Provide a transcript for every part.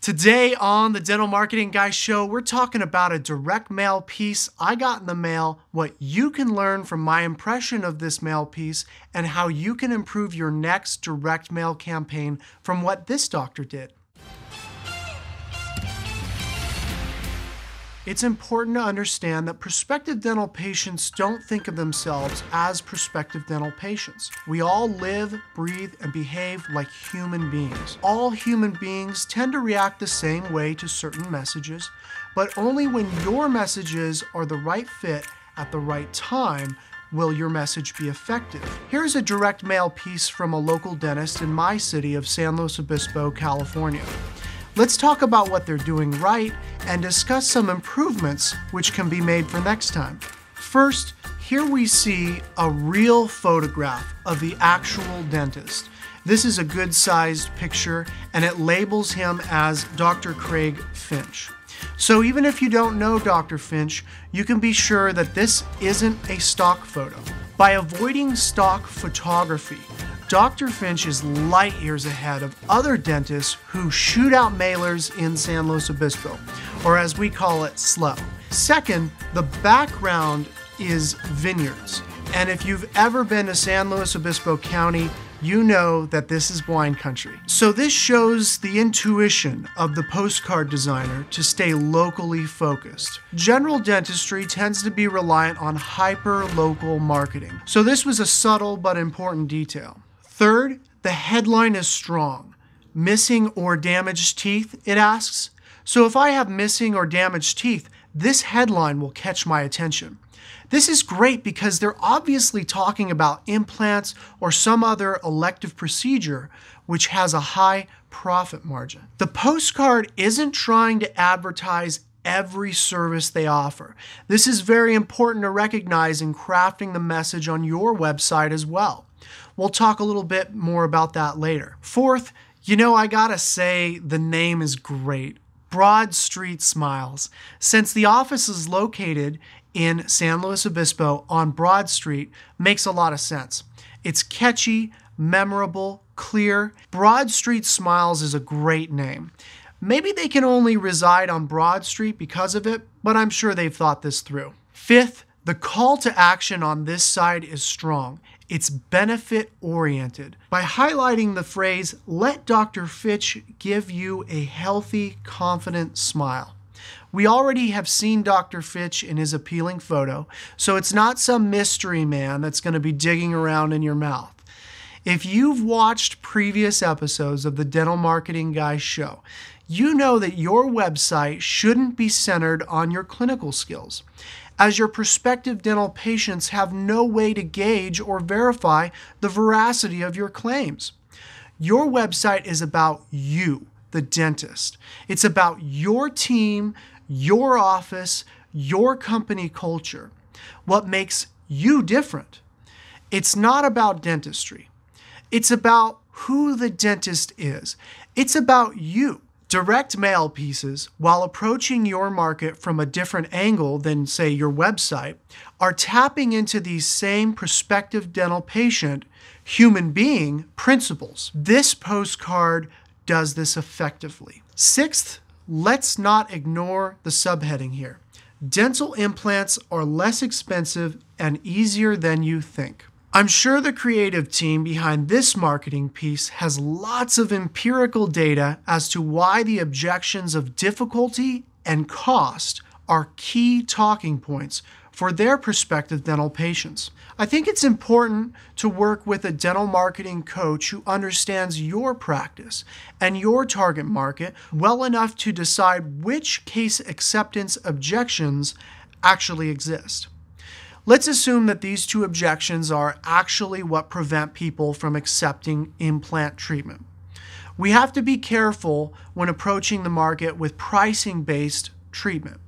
Today on the Dental Marketing Guy Show, we're talking about a direct mail piece I got in the mail, what you can learn from my impression of this mail piece, and how you can improve your next direct mail campaign from what this doctor did. It's important to understand that prospective dental patients don't think of themselves as prospective dental patients. We all live, breathe, and behave like human beings. All human beings tend to react the same way to certain messages, but only when your messages are the right fit at the right time will your message be effective. Here's a direct mail piece from a local dentist in my city of San Luis Obispo, California. Let's talk about what they're doing right and discuss some improvements which can be made for next time. First, here we see a real photograph of the actual dentist. This is a good-sized picture and it labels him as Dr. Craig Finch. So even if you don't know Dr. Finch, you can be sure that this isn't a stock photo. By avoiding stock photography, Dr. Finch is light years ahead of other dentists who shoot out mailers in San Luis Obispo, or as we call it, SLO. Second, the background is vineyards. And if you've ever been to San Luis Obispo County, you know that this is wine country. So this shows the intuition of the postcard designer to stay locally focused. General dentistry tends to be reliant on hyper-local marketing. So this was a subtle but important detail. Third, the headline is strong. Missing or damaged teeth, it asks. So if I have missing or damaged teeth, this headline will catch my attention. This is great because they're obviously talking about implants or some other elective procedure which has a high profit margin. The postcard isn't trying to advertise every service they offer. This is very important to recognize in crafting the message on your website as well. We'll talk a little bit more about that later. Fourth, I gotta say the name is great. Broad Street Smiles. Since the office is located in San Luis Obispo on Broad Street, makes a lot of sense. It's catchy, memorable, clear. Broad Street Smiles is a great name. Maybe they can only reside on Broad Street because of it, but I'm sure they've thought this through. Fifth, the call to action on this side is strong. It's benefit-oriented. By highlighting the phrase, "Let Dr. Finch give you a healthy, confident smile." We already have seen Dr. Finch in his appealing photo, so it's not some mystery man that's going to be digging around in your mouth. If you've watched previous episodes of the Dental Marketing Guy Show, you know that your website shouldn't be centered on your clinical skills, as your prospective dental patients have no way to gauge or verify the veracity of your claims. Your website is about you, the dentist. It's about your team, your office, your company culture, what makes you different. It's not about dentistry. It's about who the dentist is. It's about you. Direct mail pieces, while approaching your market from a different angle than, say, your website, are tapping into these same prospective dental patient, human being principles. This postcard does this effectively. Sixth, let's not ignore the subheading here. Dental implants are less expensive and easier than you think. I'm sure the creative team behind this marketing piece has lots of empirical data as to why the objections of difficulty and cost are key talking points for their prospective dental patients. I think it's important to work with a dental marketing coach who understands your practice and your target market well enough to decide which case acceptance objections actually exist. Let's assume that these two objections are actually what prevent people from accepting implant treatment. We have to be careful when approaching the market with pricing-based treatment.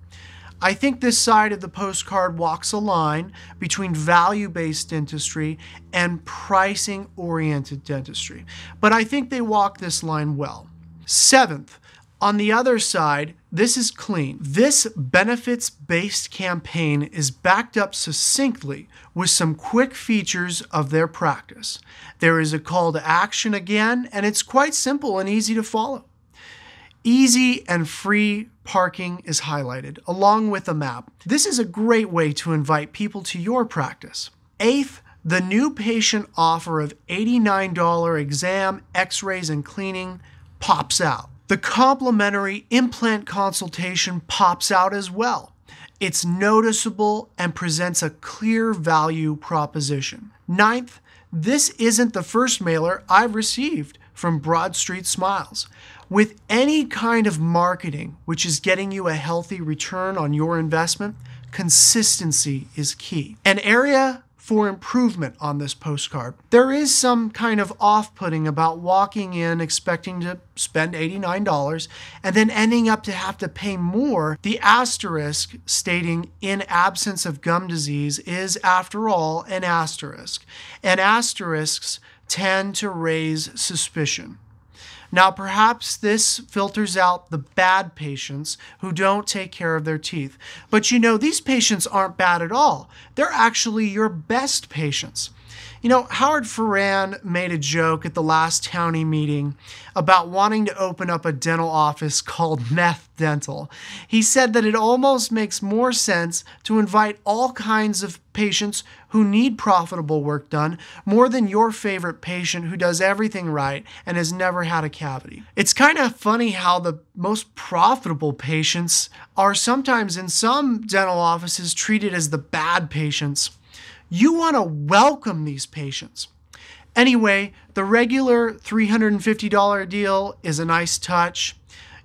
I think this side of the postcard walks a line between value-based dentistry and pricing-oriented dentistry, but I think they walk this line well. Seventh, on the other side, this is clean. This benefits-based campaign is backed up succinctly with some quick features of their practice. There is a call to action again, and it's quite simple and easy to follow. Easy and free parking is highlighted, along with a map. This is a great way to invite people to your practice. Eighth, the new patient offer of $89 exam, x-rays, and cleaning pops out. The complimentary implant consultation pops out as well. It's noticeable and presents a clear value proposition. Ninth, this isn't the first mailer I've received from Broad Street Smiles. With any kind of marketing which is getting you a healthy return on your investment, consistency is key. An area for improvement on this postcard. There is some kind of off-putting about walking in expecting to spend $89 and then ending up to have to pay more. The asterisk stating in absence of gum disease is, after all, an asterisk. And asterisks tend to raise suspicion. Now, perhaps this filters out the bad patients who don't take care of their teeth. But you know, these patients aren't bad at all. They're actually your best patients. You know, Howard Farran made a joke at the last county meeting about wanting to open up a dental office called Meth Dental. He said that it almost makes more sense to invite all kinds of patients who need profitable work done more than your favorite patient who does everything right and has never had a cavity. It's kind of funny how the most profitable patients are sometimes in some dental offices treated as the bad patients. You want to welcome these patients. Anyway, the regular $350 deal is a nice touch.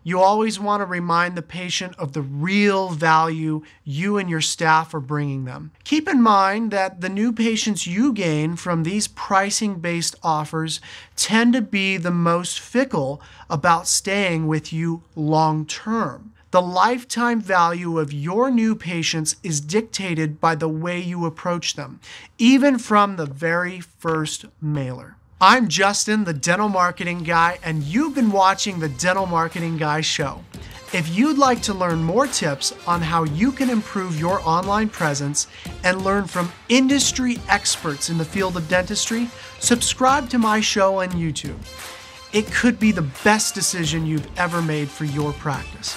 You always want to remind the patient of the real value you and your staff are bringing them. Keep in mind that the new patients you gain from these pricing-based offers tend to be the most fickle about staying with you long-term. The lifetime value of your new patients is dictated by the way you approach them, even from the very first mailer. I'm Justin, the Dental Marketing Guy, and you've been watching the Dental Marketing Guy Show. If you'd like to learn more tips on how you can improve your online presence and learn from industry experts in the field of dentistry, subscribe to my show on YouTube. It could be the best decision you've ever made for your practice.